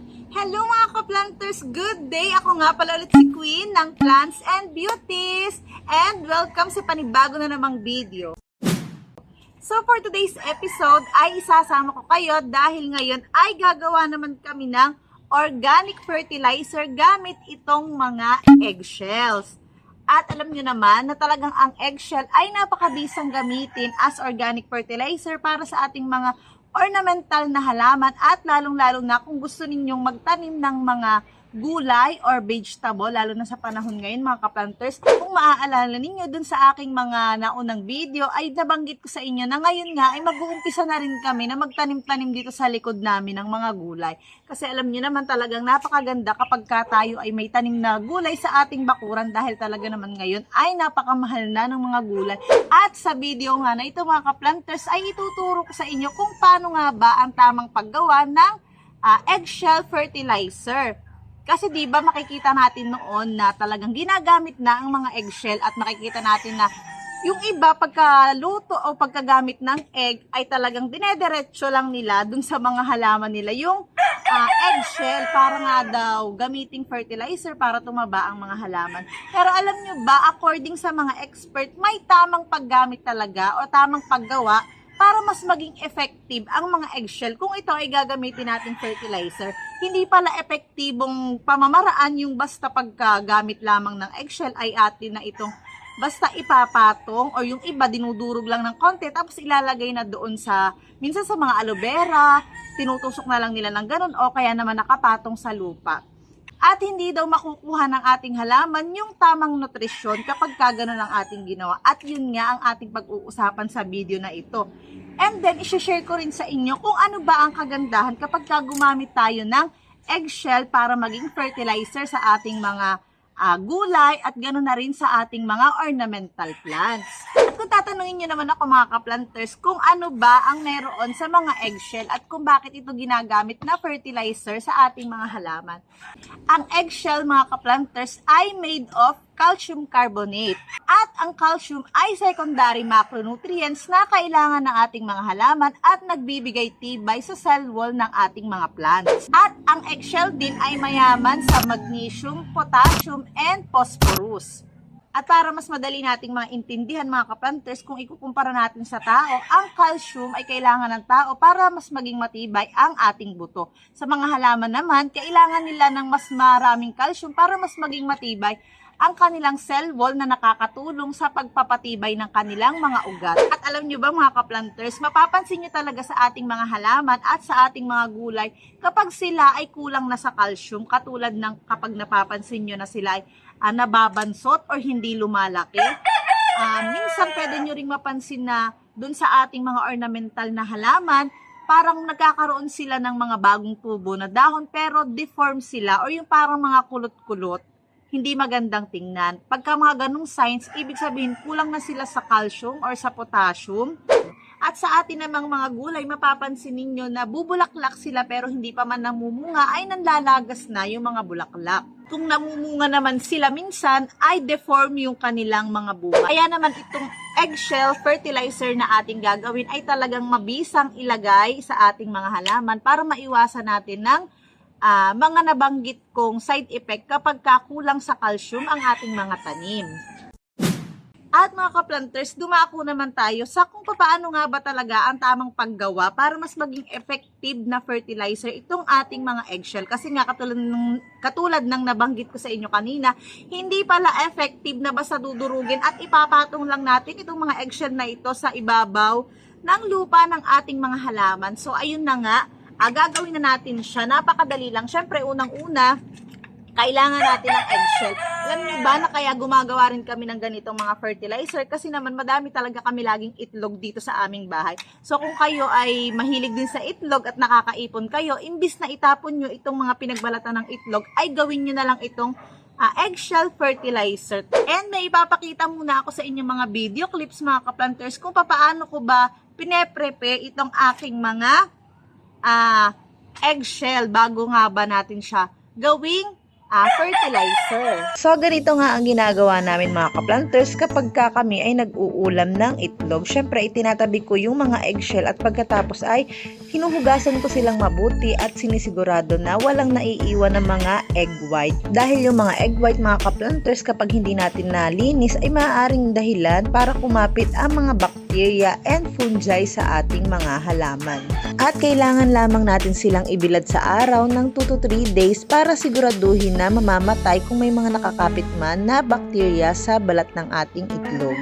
Hello mga ka-planters! Good day! Ako nga pala ulit si Queen ng Plants and Beauties and welcome sa panibago na namang video. So for today's episode ay isasama ko kayo dahil ngayon ay gagawa naman kami ng organic fertilizer gamit itong mga eggshells. At alam nyo naman na talagang ang eggshell ay napakabisang gamitin as organic fertilizer para sa ating mga ornamental na halaman at lalong-lalo na kung gusto ninyong magtanim ng mga gulay or vegetable, lalo na sa panahon ngayon mga ka-planters. Kung maaalala ninyo dun sa aking mga naunang video ay nabanggit ko sa inyo na ngayon nga ay mag-uumpisa na rin kami na magtanim-tanim dito sa likod namin ng mga gulay. Kasi alam niyo naman talagang napakaganda kapag tayo ay may tanim na gulay sa ating bakuran dahil talaga naman ngayon ay napakamahal na ng mga gulay. At sa video nga na ito mga ka-planters ay ituturo ko sa inyo kung paano nga ba ang tamang paggawa ng eggshell fertilizer. Kasi 'di ba makikita natin noon na talagang ginagamit na ang mga eggshell at makikita natin na yung iba pagkaluto o pagkagamit ng egg ay talagang dinediretso lang nila dun sa mga halaman nila yung eggshell para nga daw gamiting fertilizer para tumaba ang mga halaman. Pero alam nyo ba, according sa mga expert, may tamang paggamit talaga o tamang paggawa para mas maging effective ang mga eggshell kung ito ay gagamitin nating fertilizer. Hindi pala epektibong pamamaraan yung basta pagkagamit lamang ng eggshell ay atin na itong basta ipapatong o yung iba dinudurog lang ng konti tapos ilalagay na doon sa minsan sa mga aloe vera, tinutusok na lang nila ng ganun o kaya naman nakapatong sa lupa. At hindi daw makukuha ng ating halaman yung tamang nutrisyon kapag kagano'n ang ating ginawa. At yun nga ang ating pag-uusapan sa video na ito. And then, isi-share ko rin sa inyo kung ano ba ang kagandahan kapag gumamit tayo ng eggshell para maging fertilizer sa ating mga gulay at gano'n na rin sa ating mga ornamental plants. At kung tatanungin nyo naman ako mga ka-planters kung ano ba ang meron sa mga eggshell at kung bakit ito ginagamit na fertilizer sa ating mga halaman. Ang eggshell mga ka-planters ay made of calcium carbonate. At ang calcium ay secondary macronutrients na kailangan ng ating mga halaman at nagbibigay tibay sa cell wall ng ating mga plants. At ang eggshell din ay mayaman sa magnesium, potassium, and phosphorus. At para mas madali nating maintindihan mga ka-planters, kung ikukumpara natin sa tao, ang calcium ay kailangan ng tao para mas maging matibay ang ating buto. Sa mga halaman naman, kailangan nila ng mas maraming calcium para mas maging matibay ang kanilang cell wall na nakakatulong sa pagpapatibay ng kanilang mga ugat. At alam nyo ba mga ka-planters, mapapansin nyo talaga sa ating mga halaman at sa ating mga gulay kapag sila ay kulang na sa calcium, katulad ng kapag napapansin nyo na sila ay nababansot or hindi lumalaki. Minsan pwede nyo ring mapansin na dun sa ating mga ornamental na halaman, parang nagkakaroon sila ng mga bagong tubo na dahon pero deform sila or yung parang mga kulot-kulot. Hindi magandang tingnan. Pagka mga ganong signs, ibig sabihin kulang na sila sa calcium or sa potassium. At sa atin namang mga gulay, mapapansin ninyo na bubulaklak sila pero hindi pa man namumunga ay nanlalagas na yung mga bulaklak. Kung namumunga naman sila minsan ay deform yung kanilang mga bunga. Kaya naman itong eggshell fertilizer na ating gagawin ay talagang mabisang ilagay sa ating mga halaman para maiwasan natin ng mga nabanggit kong side effect kapag kakulang sa calcium ang ating mga tanim. At mga ka-planters, dumako naman tayo sa kung paano nga ba talaga ang tamang paggawa para mas maging effective na fertilizer itong ating mga eggshell. Kasi nga katulad ng nabanggit ko sa inyo kanina, hindi pala effective na basta dudurugin at ipapatong lang natin itong mga eggshell na ito sa ibabaw ng lupa ng ating mga halaman. So ayun na nga, gagawin na natin siya. Napakadali lang. Syempre, unang-una, kailangan natin ng eggshell. Alam niyo ba na kaya gumagawa rin kami ng ganitong mga fertilizer? Kasi naman madami talaga kami laging itlog dito sa aming bahay. So kung kayo ay mahilig din sa itlog at nakakaipon kayo, imbis na itapon nyo itong mga pinagbalatan ng itlog, ay gawin nyo na lang itong eggshell fertilizer. And may ipapakita muna ako sa inyong mga video clips mga ka-planters kung paano ko ba pine-prepare itong aking mga eggshell bago nga ba natin siya gawing fertilizer. So, ganito nga ang ginagawa namin mga ka-planters kapag kami ay nag-uulam ng itlog. Syempre, itinatabi ko yung mga eggshell at pagkatapos ay hinuhugasan ko silang mabuti at sinisigurado na walang naiiwan ng mga egg white. Dahil yung mga egg white mga ka-planters kapag hindi natin nalinis ay maaaring dahilan para kumapit ang mga bacteria and fungi sa ating mga halaman. At kailangan lamang natin silang ibilad sa araw ng 2 to 3 days para siguraduhin na mamamatay kung may mga nakakapit man na bakterya sa balat ng ating itlog.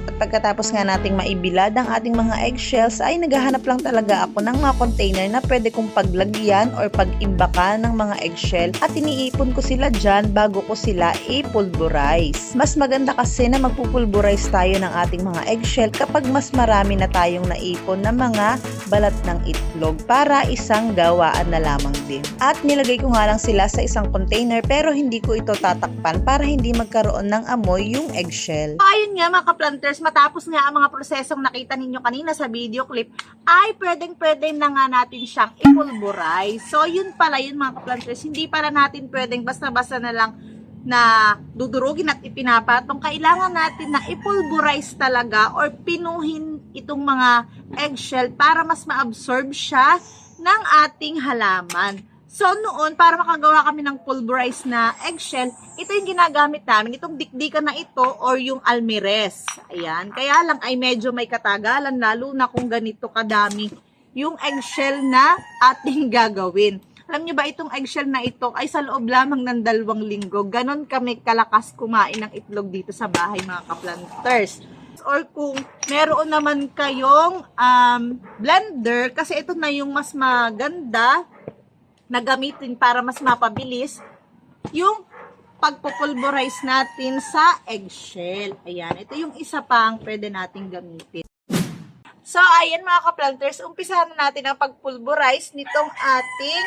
At pagkatapos nga nating maibilad ang ating mga eggshells ay naghahanap lang talaga ako ng mga container na pwede kong paglagyan or pag-imbaka ng mga eggshell at iniipon ko sila dyan bago ko sila i-pulverize. Mas maganda kasi na magpupulverize tayo ng ating mga eggshell kapag mas marami na tayong naipon na mga balat ng itlog para isang gawaan na lamang din. At nilagay ko nga lang sila sa isang container pero hindi ko ito tatakpan para hindi magkaroon ng amoy yung eggshell. Ayun nga mga ka-planters, matapos nga ang mga prosesong nakita ninyo kanina sa video clip, ay pwedeng-pwede na nga natin siyang i-pulverize. So yun pala yun mga ka-planters, hindi pala natin pwedeng basta-basta na lang na dudurugin at ipinapatong. Kailangan natin na i-pulverize talaga or pinuhin itong mga eggshell para mas ma-absorb siya ng ating halaman. So noon, para makagawa kami ng pulverized na eggshell, ito yung ginagamit namin, itong dikdikan na ito or yung almirez. Ayan, kaya lang ay medyo may katagalan, lalo na kung ganito kadami yung eggshell na ating gagawin. Alam nyo ba, itong eggshell na ito ay sa loob lamang ng 2 linggo. Ganon kami kalakas kumain ng itlog dito sa bahay mga ka-planters. Or kung meron naman kayong blender, kasi ito na yung mas maganda na gamitin para mas mapabilis yung pagpupulverize natin sa eggshell. Ayan, ito yung isa pang pwede nating gamitin. So, ayan mga ka-planters, umpisahan na natin ang pagpulverize nitong ating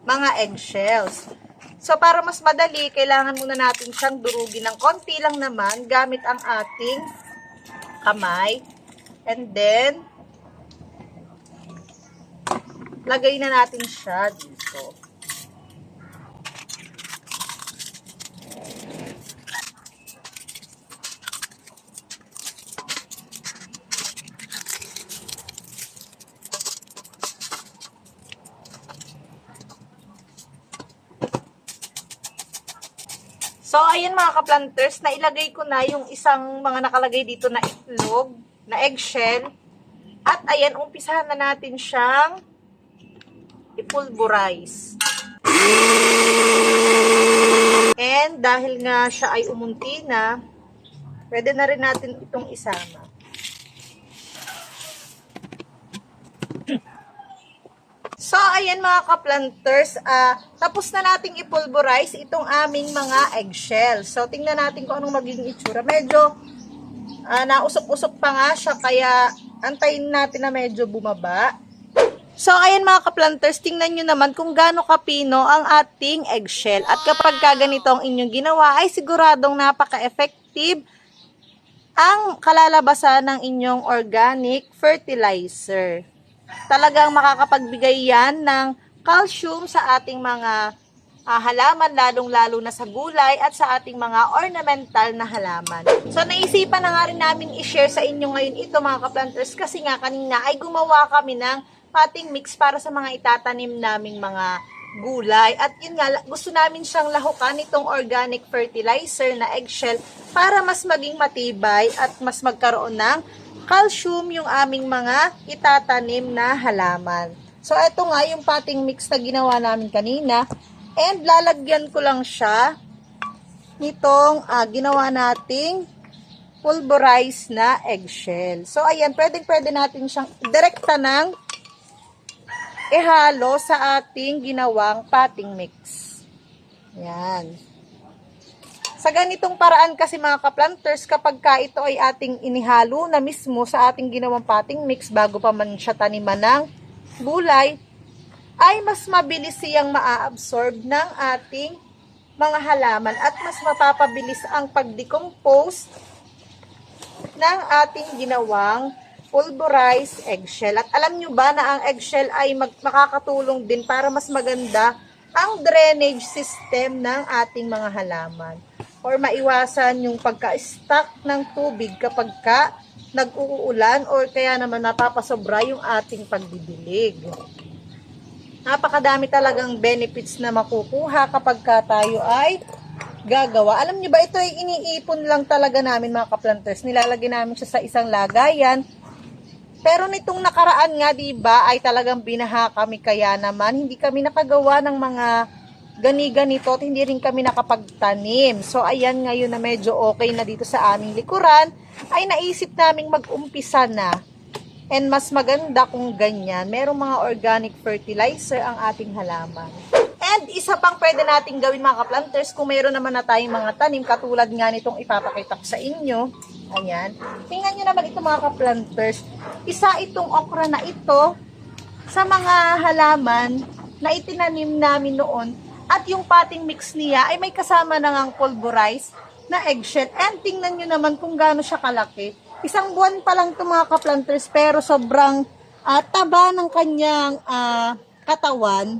mga eggshells. So, para mas madali, kailangan muna natin siyang durugin ng konti lang naman gamit ang ating kamay. And then, lagay na natin siya dito. So, ayan mga ka-planters, nailagay ko na yung isang mga nakalagay dito na itlog, na eggshell. At ayan, umpisahan na natin siyang i-pulverize. And dahil nga siya ay umunti na, pwede na rin natin itong isama. So, ayan mga ka-planters, tapos na nating i-pulverize itong aming mga eggshell. So, tingnan natin kung anong magiging itsura. Medyo nausok-usok pa nga siya, kaya antayin natin na medyo bumaba. So, ayan mga ka-planters, tingnan nyo naman kung gaano kapino ang ating eggshell. At kapag ganito ang inyong ginawa, ay siguradong napaka-effective ang kalalabasan ng inyong organic fertilizer. Talagang makakapagbigay yan ng calcium sa ating mga halaman, lalong-lalo na sa gulay at sa ating mga ornamental na halaman. So, naisipan na nga rin namin i-share sa inyo ngayon ito mga ka-planters kasi nga kanina ay gumawa kami ng potting mix para sa mga itatanim naming mga gulay. At yun nga, gusto namin siyang lahukan itong organic fertilizer na eggshell para mas maging matibay at mas magkaroon ng calcium yung aming mga itatanim na halaman. So, ito nga yung potting mix na ginawa namin kanina. And lalagyan ko lang siya nitong ginawa nating pulverized na eggshell. So, ayan, pwede natin siyang direkta ng ihalo sa ating ginawang potting mix. Ayan. Sa ganitong paraan kasi mga ka-planters, kapag ito ay ating inihalo na mismo sa ating ginawang potting mix bago pa man siya taniman ng gulay, ay mas mabilis siyang maa-absorb ng ating mga halaman at mas mapapabilis ang pag-decompose ng ating ginawang pulverized eggshell. At alam nyo ba na ang eggshell ay makakatulong din para mas maganda ang drainage system ng ating mga halaman or maiwasan yung pagka-stuck ng tubig kapag nag-uulan or kaya naman napapasobra yung ating pagdidilig. Napakadami talagang benefits na makukuha kapag tayo ay gagawa. Alam niyo ba, ito ay iniipon lang talaga namin mga ka-planters. Nilalagay namin siya sa isang lagayan. Pero nitong nakaraan nga, diba, ay talagang binaha kami, kaya naman hindi kami nakagawa ng mga gani-ganito at hindi rin kami nakapagtanim. So ayan, ngayon na medyo okay na dito sa aming likuran, ay naisip naming mag-umpisa na. And mas maganda kung ganyan, merong mga organic fertilizer ang ating halaman. And isa pang pwede nating gawin mga ka-planters, kung mayroon naman na tayong mga tanim, katulad nga nitong ipapakita ko sa inyo. Ayan. Tingnan nyo naman ito mga ka-planters. Isa itong okra na ito sa mga halaman na itinanim namin noon. At yung potting mix niya ay may kasama na ngang pulverized na eggshell. And tingnan nyo naman kung gaano siya kalaki. Isang buwan pa lang ito mga ka-planters, pero sobrang taba ng kanyang katawan.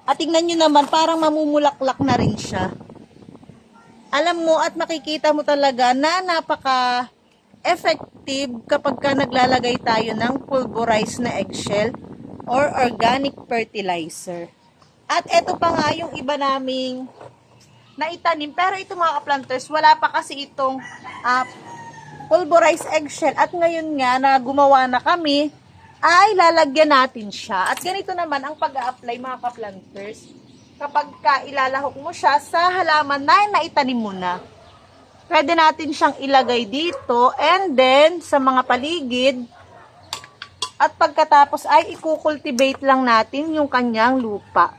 At tingnan nyo naman, parang mamumulaklak na rin siya. Alam mo at makikita mo talaga na napaka-effective kapag naglalagay tayo ng pulverized na eggshell or organic fertilizer. At eto pa nga yung iba naming naitanim. Pero ito mga ka-planters, wala pa kasi itong pulverized eggshell. At ngayon nga na gumawa na kami, ay lalagyan natin siya. At ganito naman ang pag-a-apply mga ka-planters. Kapag ilalahok mo siya sa halaman na naitanim mo na. Pwede natin siyang ilagay dito and then sa mga paligid. At pagkatapos ay i-cultivate lang natin yung kanyang lupa.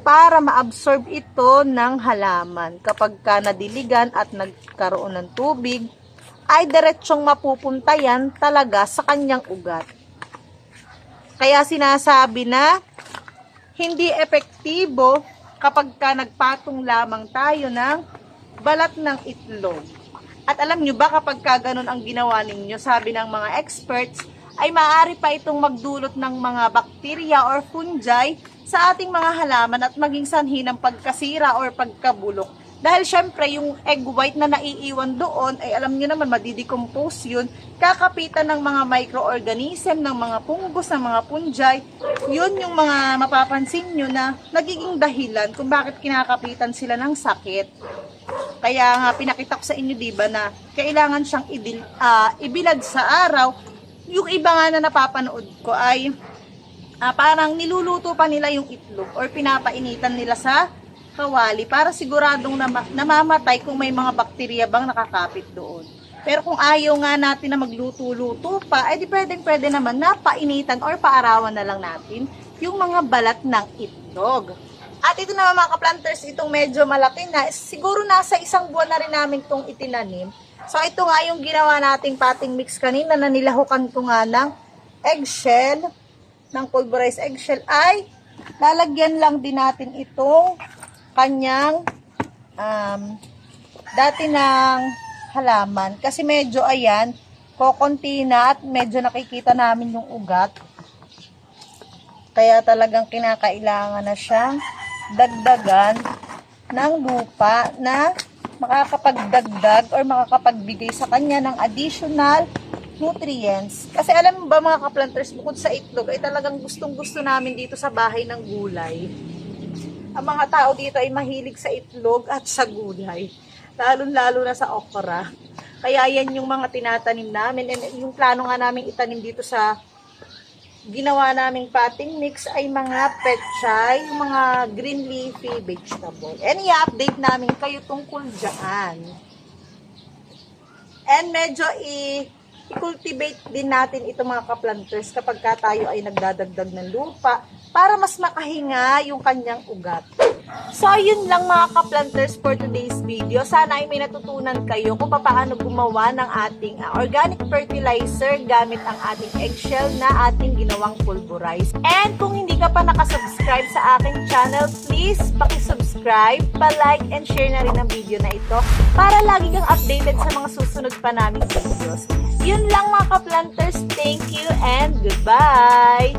Para ma-absorb ito ng halaman. Kapag nadiligan at nagkaroon ng tubig, ay diretsyong mapupunta yan talaga sa kanyang ugat. Kaya sinasabi na hindi epektibo kapag nagpatong lamang tayo ng balat ng itlog. At alam nyo ba kapag ganun ang ginawa ninyo, sabi ng mga experts, ay maaari pa itong magdulot ng mga bakterya or fungi sa ating mga halaman at maging sanhi ng pagkasira or pagkabulok. Dahil syempre yung egg white na naiiwan doon ay alam niyo naman madidecompose yun, kakapitan ng mga microorganism, ng mga fungus, ng mga fungi. Yun yung mga mapapansin nyo na nagiging dahilan kung bakit kinakapitan sila ng sakit. Kaya nga pinakita ko sa inyo diba na kailangan siyang ibilad sa araw. Yung iba nga na napapanood ko ay parang niluluto pa nila yung itlog or pinapainitan nila sa kawali para siguradong namamatay kung may mga bakterya bang nakakapit doon. Pero kung ayaw nga natin na magluto-luto pa, di pwede naman na painitan or paarawan na lang natin yung mga balat ng itlog. At ito naman mga ka-planters, itong medyo malaki na, siguro nasa isang buwan na rin namin itong itinanim. So ito nga yung ginawa nating potting mix kanina na nilahukan ko nga ng eggshell, ng pulverized eggshell, ay lalagyan lang din natin itong kanyang dati ng halaman. Kasi medyo ayan, kokonti na at medyo nakikita namin yung ugat. Kaya talagang kinakailangan na siyang dagdagan ng lupa na makakapagdagdag or makakapagbigay sa kanya ng additional nutrients. Kasi alam mo ba mga ka-planters, bukod sa itlog ay talagang gustong-gusto namin dito sa bahay ng gulay. Ang mga tao dito ay mahilig sa itlog at sa gulay. Lalo-lalo na sa okra. Kaya yan yung mga tinatanim namin. And yung plano nga namin itanim dito sa ginawa naming potting mix ay mga pechay, yung mga green leafy vegetable. And i-update namin kayo tungkol dyan. And medyo i-cultivate din natin ito mga ka-planters kapag tayo ay nagdadagdag ng lupa para mas makahinga yung kanyang ugat. So, yun lang mga ka-planters for today's video. Sana ay may natutunan kayo kung paano gumawa ng ating organic fertilizer gamit ang ating eggshell na ating ginawang pulverized. And kung hindi ka pa nakasubscribe sa aking channel, please pakisubscribe, pa-like and share na rin ang video na ito para lagi kang updated sa mga susunod pa naming videos. Yun lang mga ka-planters. Thank you and goodbye!